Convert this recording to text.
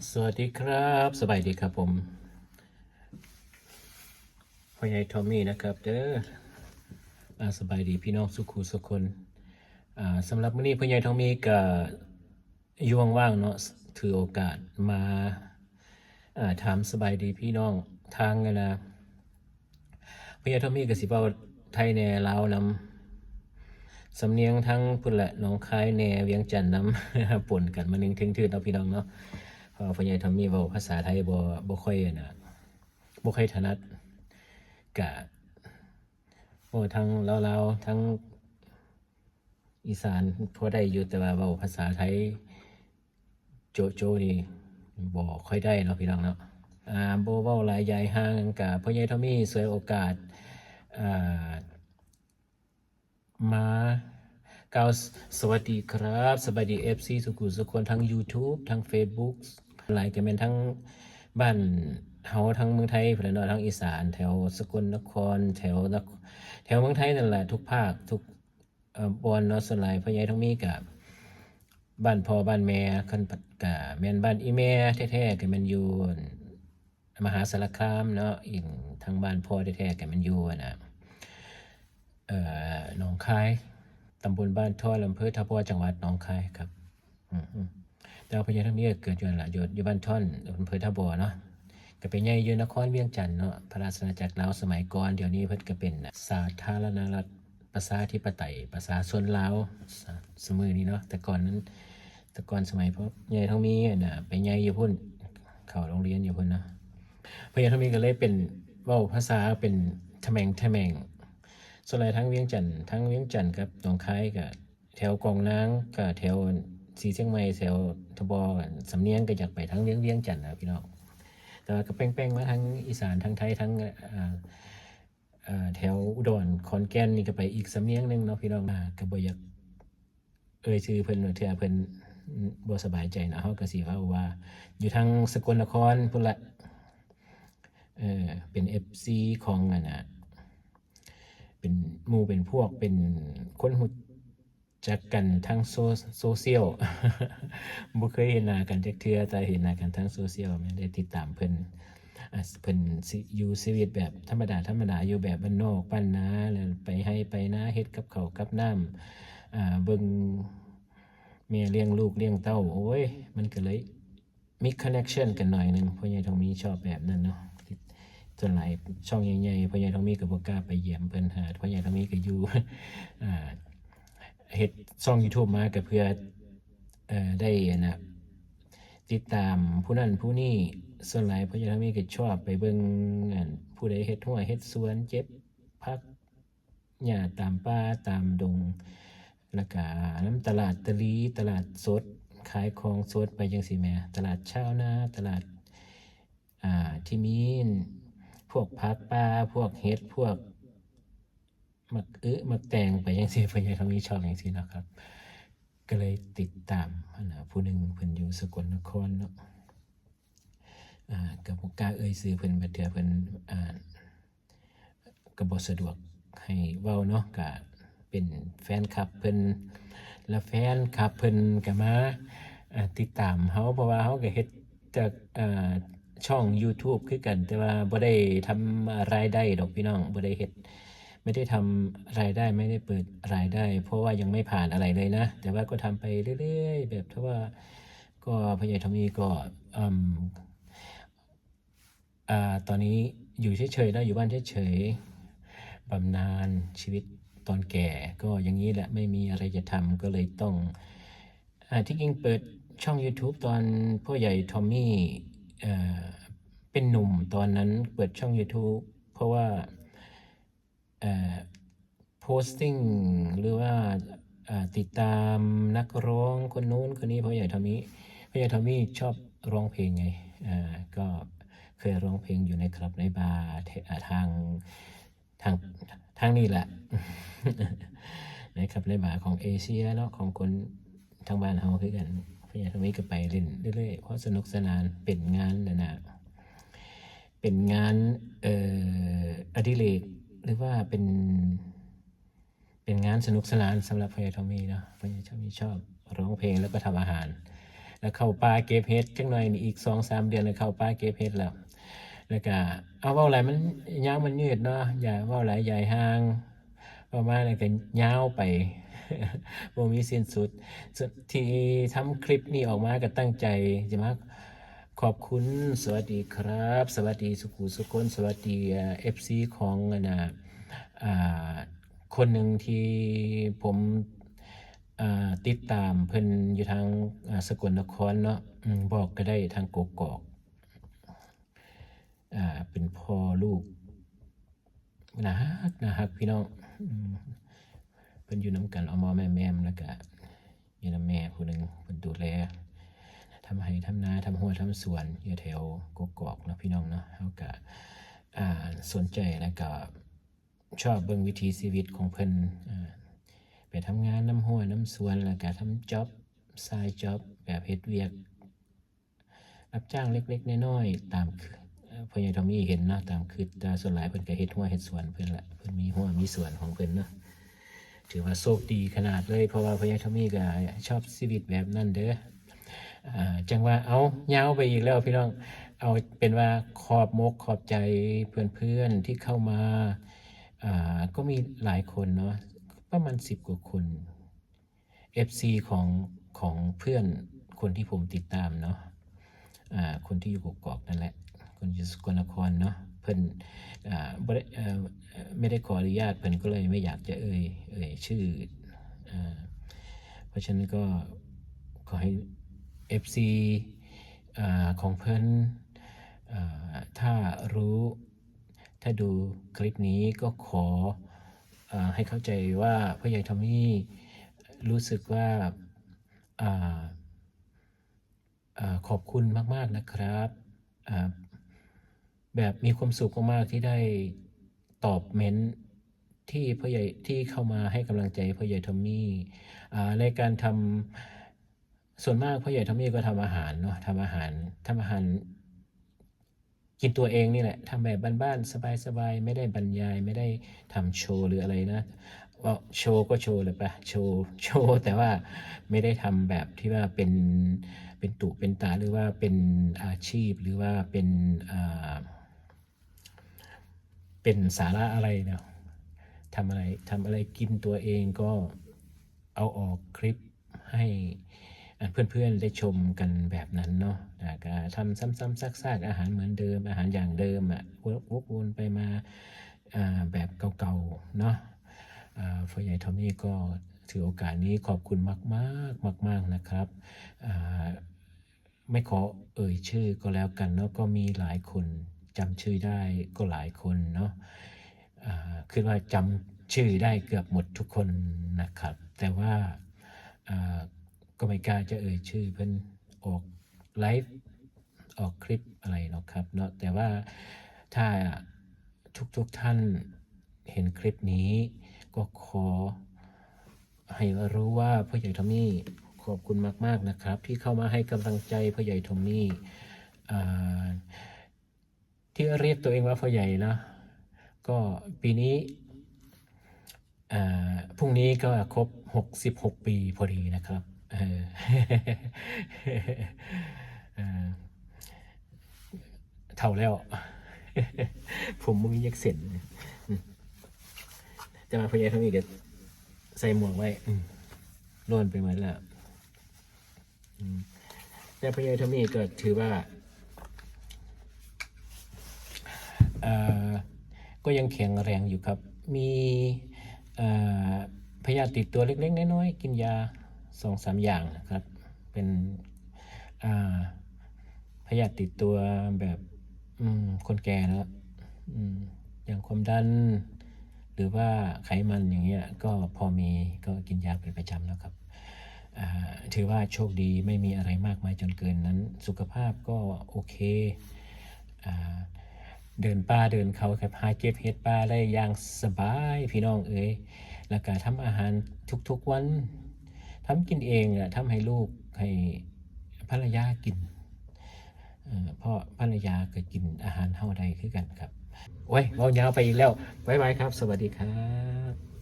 สวัสดีครับสบายดีครับผมพ่อใหญ่ทอมมี่นะครับเด้อสบายดีพี่น้องสุขุสุคนสำหรับมื้อนี้พ่อใหญ่ทอมมี่ก็อยู่ว่างๆเนาะถือโอกาสมาถามสบายดีพี่น้องทางนะพ่อใหญ่ทอมมี่ก็สิเว้าไทยแหน่ลาวนำสำเนียงทั้งพุ่นแหละหนองคายแหน่เวียงจันทน์นำ ป่นกันมานึงถึงทื่นเนาะพี่น้องเนาะเพราะพ่อใหญ่ทอมมี่เว้าภาษาไทยบ่ค่อยน่ะบ่ค่อยถนัดกะ โอ้ทั้งลาวๆทั้งอีสานพอได้อยู่แต่ว่าเว้าภาษาไทยโจนี่บ่ค่อยได้เนาะพี่น้องเนาะบ่เว้าหลายยายห่างกับพ่อใหญ่ทอมมี่สวยโอกาสอ่ามากล่าวสวัสดีครับสบายดี FC สุขุสุคนทั้ง YouTube ทั้ง Facebook หลายก็แม่นทั้งบ้านเฮาทั้งเมืองไทยพุ่นแหละเนาะทั้งอีสานแถวสกลนครแถวเมืองไทยนั่นแหละทุกภาคทุกบอนเนาะส่วนหลายพ่อใหญ่ทองมีกับบ้านพ่อบ้านแม่คันปัดกะแม่นบ้านอีแม่แท้ๆก็แม่นอยู่มหาสารคามเนาะอีกทางบ้านพ่อแท้ๆก็แม่นอยู่น่ะหนองคายตำบลบ้านท่ออำเภอท่าบ่อจังหวัดหนองคายครับอือๆแต่ว่าพ่อใหญ่ทองมีก็เกิดอยู่นั่นล่ะอยู่บ้านท่อนอำเภอท่าบ่อเนาะก็ไปใหญ่อยู่นครเวียงจันทน์เนาะพระราชอาณาจักรลาวสมัยก่อนเดี๋ยวนี้เพิ่นก็เป็นสาธารณรัฐประชาธิปไตยประชาชนลาวสมื้อนี้เนาะแต่ก่อนนั้นแต่ก่อนสมัยพ่อใหญ่ทองมีน่ะไปใหญ่อยู่พุ่นเข้าโรงเรียนอยู่พุ่นเนาะพ่อใหญ่ทองมีก็เลยเป็นเว้าภาษาเป็นทะแหม่งส่วนหลายทั้งเวียงจันทน์กับหนองคายก็แถวกองนางก็แถวศรีเชียงใหม่แถวทบสำเนียงก็อยากไปทั้งเวียงจันทน์นะพี่น้อง แต่ว่าก็แป้งๆมาทั้งอีสานทั้งไทยทั้งแถวอุดรขอนแก่นนี่ก็ไปอีกสำเนียงหนึงเนาะพี่น้องก็บ่อยากเอ่ยชื่อเพิ่นเทื่อเพิ่นบ่สบายใจเนาะเฮาก็สิเว้าว่าอยู่ทางสกลนครพุ่นล่ะเป็น FC ของอันน่ะเป็นหมู่เป็นพวกเป็นคนรู้จักกันทางโซเชียลบ่เคยเห็นหน้ากันจักเทื่อแต่เห็นหน้ากันทางโซเชียลแม่นได้ติดตามเพิ่น เพิ่นสิอยู่ชีวิตแบบธรรมดาอยู่แบบบ้านนอกบ้านนาแล้วไปไร่ไปนาเฮ็ดกับข้าวกับน้ำเบิ่งแม่เลี้ยงลูกเลี้ยงเต้าโอ๊ยมันก็เลยมีคอนเน็กชันกันหน่อยหนึ่งพ่อใหญ่ทองมีชอบแบบนั้นเนาะส่วนหลายช่องใหญ่ๆพ่อใหญ่ทองมีก็บ่กล้าไปเยี่ยมเพิ่นหาพ่อใหญ่ทองมีก็อยู่อ่าเฮ็ดช่อง YouTube มาก็เพื่อได้อันน่ะ ติดตามผู้นั้นผู้นี้ส่วนหลายพ่อใหญ่ทางนี้ก็ชอบไปเบิ่งอั่นผู้ใดเฮ็ดไร่เฮ็ดสวนเก็บผักหญ้าตามป่าตามดงแล้วก็นำตลาดตะลีตลาดสดขายของสดไปจังซี้แหมตลาดชาวนาตลาดที่มีพวกผักป่าพวกเห็ดพวกมักแตงไปจังซี้พ่อใหญ่ทางนี้ชอบจังซี้เนาะครับ ก็เลยติดตามหั้นน่ะผู้หนึ่งเพิ่นอยู่สกลนครเนาะก็บ่กล้าเอ่ยชื่อเพิ่นบัดเทื่อเพิ่นก็บ่สะดวกให้เว้าเนาะก็เป็นแฟนคลับเพิ่นแล้วแฟนคลับเพิ่นก็มาติดตามเราเพราะว่าเราก็เฮ็ดจากช่องยูทูบคือกันแต่ว่าบ่ได้ทำรายได้ดอกพี่น้องบ่ได้เฮ็ด ไม่ได้ทำรายได้ไม่ได้เปิดรายได้เพราะว่ายังไม่ผ่านอะไรเลยนะแต่ว่าก็ทำไปเรื่อยๆแบบถ้าว่าก็พ่อใหญ่ทอมมี่ก็ตอนนี้อยู่เฉยๆแล้วอยู่บ้านเฉยๆบำนาญชีวิตตอนแก่ก็อย่างนี้แหละไม่มีอะไรจะทำก็เลยต้องที่จริงเปิดช่อง YouTube ตอนพ่อใหญ่ทอมมี่เป็นหนุ่มตอนนั้นเปิดช่อง YouTube เพราะว่าโพสต์ติ้งหรือว่าติดตามนักร้องคนนู้นคนนี้พ่อใหญ่ทอมมี่ชอบร้องเพลงไงก็เคยร้องเพลงอยู่ในคลับในบาร์ทางทางนี้แหละ ในคลับในบาร์ของเอเชียเนาะของคนทางบ้านเฮาคือกันพ่อใหญ่ทอมมี่ก็ไปเล่นเรื่อยๆเพราะสนุกสนานเป็นงานนั่นน่ะเป็นงานอดิเรกหรือว่าเป็นงานสนุกสนานสำหรับพ่อใหญ่ทอมมี่เนาะพ่อใหญ่ทอมมี่ชอบร้องเพลงแล้วก็ทำอาหาร แล้วเข้าป่าเก็บเห็ดจังหน่อยนี่อีก2-3 เดือนแล้วเข้าป่าเก็บเห็ดแล้วก็เอาเว้าหลายมันยาวมันยืดเนาะอย่าเว้าหลายใหญ่ห่างประมาณนั้นก็ยาวไป บ่มีสิ้นสุดที่ทำคลิปนี้ออกมาก็ตั้งใจจะมาขอบคุณสวัสดีครับสวัสดีสุขุสุคนสวัสดีFC ของอ่าคนหนึ่งที่ผมติดตามเพิ่นอยู่ทางสกลนครเนาะบอกก็ได้ทางกกอกเป็นพ่อลูกนะฮักพี่น้องเพิ่นอยู่น้ำกันเอามอแม่ๆแล้วก็อยู่นำแม่ผู้หนึงเพิ่นดูแลทำไร่ทำนาทำหัวทำสวนอยู่แถวกกอกเนาะพี่น้องเนาะเฮาก็สนใจแล้วก็ชอบเบิ่งวิถีชีวิตของเพิ่นไปทำงานน้ำหัวน้ำสวนแล้วก็ทำจ็อบสายจ็อบแบบเฮ็ดเวียกรับจ้างเล็กๆน้อยๆตามพ่อใหญ่ทอมมี่เห็นเนาะตามคือแต่ส่วนหลายเพิ่นก็เฮ็ดหัวเฮ็ดสวนเพิ่นละเพิ่นมีหัวมีสวนของเพิ่นเนาะถือว่าโชคดีขนาดเลยเพราะว่าพ่อใหญ่ทอมมี่ก็ชอบชีวิตแบบนั้นเด้อจังว่าเอายาวไปอีกแล้วพี่น้องเอาเป็นว่าขอบมกขอบใจเพื่อนๆที่เข้ามาก็มีหลายคนเนาะประมาณ10 กว่าคน FC ของเพื่อนคนที่ผมติดตามเนาะคนที่อยู่กกอกนั่นแหละคนอยู่สกลนครเนาะเพิ่นไม่ได้ขออนุญาตเพิ่นก็เลยไม่อยากจะเอ่ยชื่อเพราะฉะนั้นก็ขอให้ FC ของเพิ่นถ้าดูคลิปนี้ก็ขอให้เข้าใจว่าพ่อใหญ่ทอมมี่รู้สึกว่าขอบคุณมากๆนะครับแบบมีความสุขมากๆที่ได้ตอบเม้นที่พ่อใหญ่ที่เข้ามาให้กำลังใจพ่อใหญ่ทอมมี่ในการทำส่วนมากพ่อใหญ่ทอมมี่ก็ทำอาหารเนาะทำอาหารกินตัวเองนี่แหละทำแบบบ้านๆสบายๆไม่ได้บรรยายไม่ได้ทำโชว์หรืออะไรนะว่าโชว์ก็โชว์เลยปะโชว์แต่ว่าไม่ได้ทำแบบที่ว่าเป็นตุเป็นตาหรือว่าเป็นอาชีพหรือว่าเป็นสาระอะไรเนาะทำอะไรกินตัวเองก็เอาออกคลิปให้เพื่อนๆได้ชมกันแบบนั้นเนาะก็ทำซ้ำๆซากๆอาหารเหมือนเดิมอาหารอย่างเดิมวกวนไปมาแบบเก่าๆเนาะพ่อใหญ่ทอมมี่ก็ถือโอกาสนี้ขอบคุณมากๆนะครับไม่ขอเอ่ยชื่อก็แล้วกันเนาะก็มีหลายคนจำชื่อได้ก็หลายคนเนาะคือว่าจำชื่อได้เกือบหมดทุกคนนะครับ แต่ว่าก็ไม่กล้าจะเอ่ยชื่อเพิ่นออกไลฟ์ออกคลิปอะไรเนาะครับเนาะแต่ว่าถ้าทุกท่านเห็นคลิปนี้ก็ขอให้รู้ว่าพ่อใหญ่ทอมมี่ขอบคุณมากๆนะครับที่เข้ามาให้กำลังใจพ่อใหญ่ทอมมี่ที่เรียกตัวเองว่าพ่อใหญ่นะก็ปีนี้พรุ่งนี้ก็ครบ66 ปีพอดีนะครับเท่าแล้ว ผมมึงยักเส้นจะมาพยายามทำอีกใส่หมวกไว้โล่นไปหมดแล้วแต่พยายามทำอีกก็ถือว่าก็ยังแข็งแรงอยู่ครับมีพยาธิติดตัวเล็กๆน้อยๆกินยา2-3 อย่างนะครับเป็นพยาธิติดตัวแบบคนแก่แล้วอย่างความดันหรือว่าไขมันอย่างเงี้ยก็พอมีก็กินยาเป็นประจำแล้วครับถือว่าโชคดีไม่มีอะไรมากมายจนเกินนั้นสุขภาพก็โอเคเดินป่าเดินเขาครับหาเก็บเห็ดป่าได้อย่างสบายพี่น้องเอ๋ยแล้วก็ทำอาหารทุกๆวันทำกินเองทำให้ลูกให้ภรรยากินเพราะภรรยาก็กินอาหารเท่าใดคือกันครับโอ้ยเว้ายาวไปอีกแล้วบ๊ายบายครับสวัสดีครับ